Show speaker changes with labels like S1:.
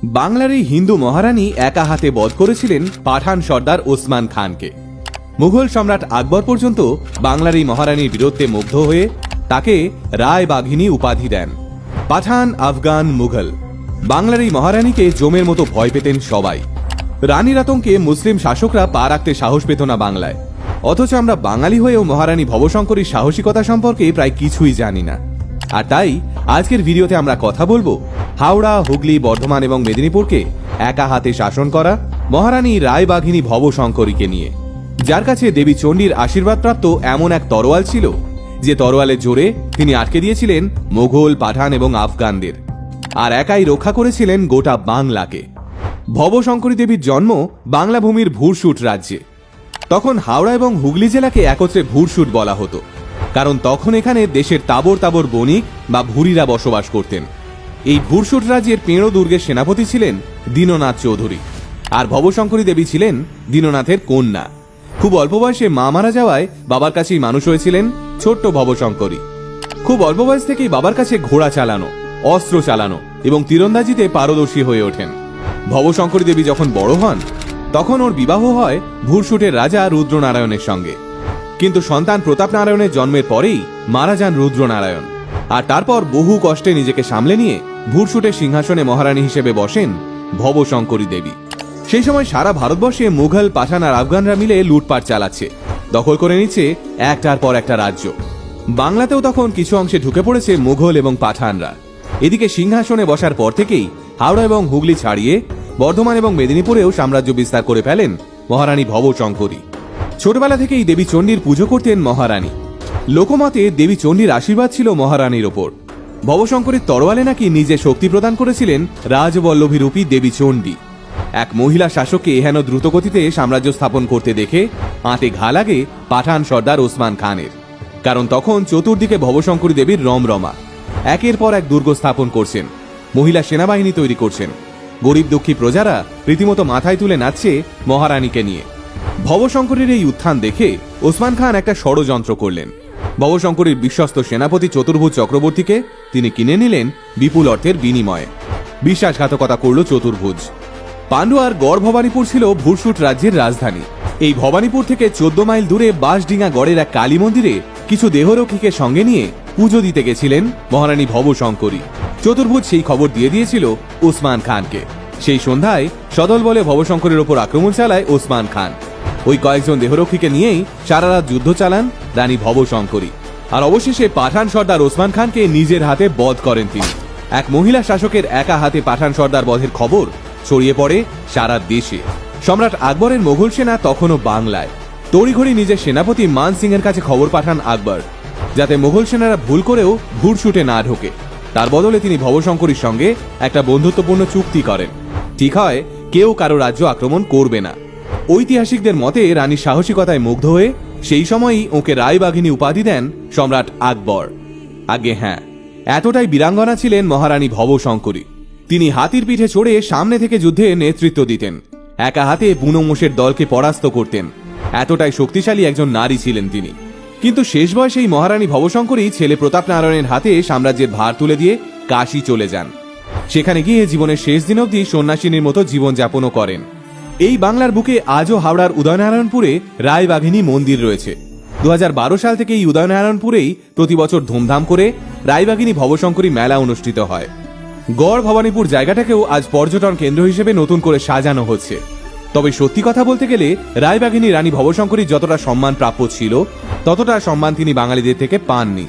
S1: বাংলার এই হিন্দু মহারানী একা হাতে বধ করেছিলেন পাঠান সর্দার ওসমান খানকে। মুঘল সম্রাট আকবর পর্যন্ত বাংলার এই মহারানীর বীরত্বে মুগ্ধ হয়ে তাকে রায় বাঘিনী উপাধি দেন। পাঠান, আফগান, মুঘল বাংলার এই মহারানীকে জমের মতো ভয় পেতেন সবাই। রানীর আতঙ্কে মুসলিম শাসকরা পা রাখতে সাহস পেত না বাংলায়। অথচ আমরা বাঙালি হয়েও মহারানী ভবশঙ্করীর সাহসিকতা সম্পর্কে প্রায় কিছুই জানি না। আর তাই আজকের ভিডিওতে আমরা কথা বলবো হাওড়া, হুগলি, বর্ধমান এবং মেদিনীপুরকে একা হাতে শাসন করা মহারানী রায়বাঘিনী ভবশঙ্করীকে নিয়ে, যার কাছে দেবী চণ্ডীর আশীর্বাদপ্রাপ্ত এমন এক তরোয়াল ছিল যে তরোয়ালের জোরে তিনি আটকে দিয়েছিলেন মোগল, পাঠান এবং আফগানদের, আর একাই রক্ষা করেছিলেন গোটা বাংলাকে। ভবশঙ্করী দেবীর জন্ম বাংলা ভূমির ভুরসুট রাজ্যে। তখন হাওড়া এবং হুগলি জেলাকে একত্রে ভুরসুট বলা হতো, কারণ তখন এখানে দেশের তাবর তাবর বণিক বা ভুরিরা বসবাস করতেন। এই ভুরসুট রাজ্যের পেঁড়ো দুর্গের সেনাপতি ছিলেন দীননাথ চৌধুরী, আর ভবশঙ্করী দেবী ছিলেন দীননাথের কন্যা। খুব অল্প বয়সে মা মারা যাওয়ায় বাবার কাছেই মানুষ হয়েছিলেন ছোট্ট ভবশঙ্করী। খুব অল্প বয়স থেকেই বাবার কাছে ঘোড়া চালানো, অস্ত্র চালানো এবং তীরন্দাজিতে পারদর্শী হয়ে ওঠেন। ভবশঙ্করী দেবী যখন বড় হন তখন ওর বিবাহ হয় ভুরসুটের রাজা রুদ্রনারায়ণের সঙ্গে। কিন্তু সন্তান প্রতাপ নারায়ণের জন্মের পরেই মারা যান রুদ্রনারায়ণ, আর তারপর বহু কষ্টে নিজেকে সামলে নিয়ে ভুরসুটের সিংহাসনে মহারানী হিসেবে বসেন ভবশঙ্করী দেবী। সেই সময় সারা ভারতবর্ষে মুঘল, পাঠান আর আফগানরা মিলে লুটপাট চালাচ্ছে, দখল করে নিচ্ছে একটার পর একটা রাজ্য। বাংলাতেও তখন কিছু অংশে ঢুকে পড়েছে মুঘল এবং পাঠানরা। এদিকে সিংহাসনে বসার পর থেকেই হাওড়া এবং হুগলি ছাড়িয়ে বর্ধমান এবং মেদিনীপুরেও সাম্রাজ্য বিস্তার করে ফেলেন মহারানী ভবশঙ্করী। ছোটবেলা থেকেই দেবী চণ্ডীর পুজো করতেন মহারানী। লোকমতে দেবী চণ্ডীর আশীর্বাদ ছিল মহারানীর ওপর। ভবশঙ্করীর তরোয়ালে নাকি নিজে শক্তি প্রদান করেছিলেন রাজবল্লভী রূপী দেবী চণ্ডী। এক মহিলা শাসককে এহেন দ্রুতগতিতে সাম্রাজ্য স্থাপন করতে দেখে আঁতে ঘা লাগে পাঠান সর্দার ওসমান খানের। কারণ তখন চতুর্দিকে ভবশঙ্করী দেবীর রমরমা। একের পর এক দুর্গ স্থাপন করছেন, মহিলা সেনাবাহিনী তৈরি করছেন। গরিব দুঃখী প্রজারা রীতিমতো মাথায় তুলে নাচছে মহারানীকে নিয়ে। ভবশঙ্করীর এই উত্থান দেখে ওসমান খান একটা ষড়যন্ত্র করলেন। ভবশঙ্করীর বিশ্বস্ত সেনাপতি চতুর্ভুজ চক্রবর্তীকে তিনি কিনে নিলেন বিপুল অর্থের বিনিময়ে। বিশ্বাসঘাতকতা করল চতুর্ভুজ। পান্ডুয়ার গড় ভবানীপুর ছিল ভুরসুট রাজ্যের রাজধানী। এই ভবানীপুর থেকে 14 মাইল দূরে বাঁশডিঙা গড়ের এক কালী মন্দিরে কিছু দেহরক্ষীকে সঙ্গে নিয়ে পুজো দিতে গেছিলেন মহারানী ভবশঙ্করী। চতুর্ভুজ সেই খবর দিয়ে দিয়েছিল ওসমান খানকে। সেই সন্ধ্যায় সদল বলে ভবশঙ্করীর ওপর আক্রমণ চালায় ওসমান খান। ওই কয়েকজন দেহরক্ষীকে নিয়েই সারা রাত যুদ্ধ চালান রানী ভবশঙ্করী। আর অবশেষে পাঠান সর্দার ওসমান খানকে নিজের হাতে বধ করেন তিনি। এক মহিলা শাসকের একা হাতে পাঠান সর্দার বধের খবর ছড়িয়ে পড়ে সারা দেশে। সম্রাট আকবরের মোগল সেনা তখনও বাংলায়। তড়িঘড়ি নিজের সেনাপতি মান সিং এর কাছে খবর পাঠান আকবর, যাতে মোগল সেনারা ভুল করেও ভুরসুটে না ঢোকে। তার বদলে তিনি ভবশঙ্করীর সঙ্গে একটা বন্ধুত্বপূর্ণ চুক্তি করেন। ঠিক হয় কেউ কারো রাজ্য আক্রমণ করবে না। ঐতিহাসিকদের মতে রানীর সাহসিকতায় মুগ্ধ হয়ে সেই সময়ই ওকে রায়বাঘিনী উপাধি দেন সম্রাট আকবর। আগে হ্যাঁ, এতটাই বীরাঙ্গনা ছিলেন মহারানী ভবশঙ্করী। তিনি হাতির পিঠে চড়ে সামনে থেকে যুদ্ধে নেতৃত্ব দিতেন, একা হাতে বুনো মোষের দলকে পরাস্ত করতেন। এতটাই শক্তিশালী একজন নারী ছিলেন তিনি। কিন্তু শেষ বয়সেই মহারানী ভবশঙ্করী ছেলে প্রতাপ নারায়ণের হাতে সাম্রাজ্যের ভার তুলে দিয়ে কাশী চলে যান। সেখানে গিয়ে জীবনের শেষ দিন অবধি সন্ন্যাসিনীর মতো জীবনযাপনও করেন। এই বাংলার বুকে আজও হাওড়ার উদয়নারায়ণপুরে রায়বাঘিনী মন্দির রয়েছে। 2012 সাল থেকে এই উদয়নারায়ণপুরেই প্রতি বছর ধুমধাম করে রায়বাঘিনী ভবশঙ্করী মেলা অনুষ্ঠিত হয়। গড় ভবানীপুর জায়গাটাকেও আজ পর্যটন কেন্দ্র হিসেবে নতুন করে সাজানো হচ্ছে। তবে সত্যি কথা বলতে গেলে রায়বাঘিনী রানী ভবশঙ্করী যতটা সম্মান প্রাপ্য ছিল, ততটা সম্মান তিনি বাঙালিদের থেকে পাননি।